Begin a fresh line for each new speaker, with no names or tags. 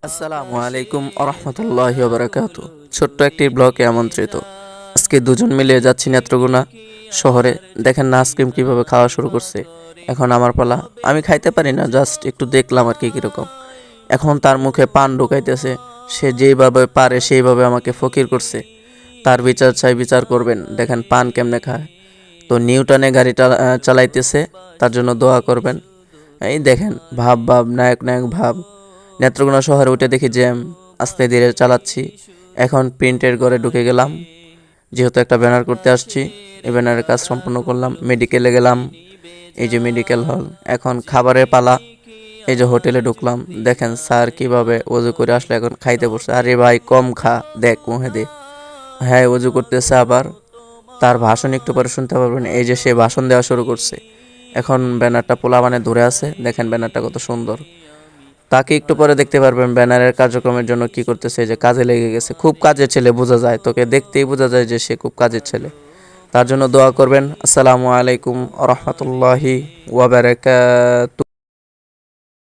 আসসালামু আলাইকুম আরহামতুল্লাহি ওবারাকাতু। ছোট্ট একটি ব্লগে আমন্ত্রিত। আজকে দুজন মিলে যাচ্ছি নেত্রকোনা শহরে। দেখেন না আইসক্রিম কীভাবে খাওয়া শুরু করছে। এখন আমার পালা। আমি খাইতে পারি না, জাস্ট একটু দেখলাম আর কি কীরকম। এখন তার মুখে পান ঢুকাইতেছে। সে যেইভাবে পারে সেইভাবে আমাকে ফকির করছে। তার বিচার চাই, বিচার করবেন। দেখেন পান কেমনে খায়। তো নিউটনে গাড়িটা চালাইতেছে, তার জন্য দোয়া করবেন। এই দেখেন ভাব ভাব, নায়ক নায়ক ভাব। নেত্রকোনা শহরে উঠে দেখি জ্যাম, আস্তে ধীরে চালাচ্ছি। এখন প্রিন্টের ঘরে ঢুকে গেলাম, যেহেতু একটা ব্যানার করতে আসছি। এই ব্যানারের কাজ সম্পূর্ণ করলাম, মেডিকেলে গেলাম। এই যে মেডিকেল হল। এখন খাবারের পালা। এই যে হোটেলে ঢুকলাম, দেখেন স্যার কিভাবে অজু করে আসলে এখন খাইতে বসছে। আরে ভাই কম খা, দেখ মুহে দে। হ্যাঁ অজু করতেছে আবার। তার ভাষণ একটু পরে শুনতে পারবেন। এই যে সে ভাষণ দেওয়া শুরু করছে। এখন ব্যানারটা পোলা মানে ধরে আছে, দেখেন ব্যানারটা কত সুন্দর। তাকে একটু পরে দেখতে পারবেন ব্যানারের কার্যক্রমের জন্য কি করতেছে, যে কাজে লেগে গেছে। খুব কাজের ছেলে বোঝা যায়, তোকে দেখতেই বোঝা যায় যে সে খুব কাজের ছেলে। তার জন্য দোয়া করবেন। আসসালামু আলাইকুম আ রহমতুল্লাহি ওয়া বারাকাতুহু।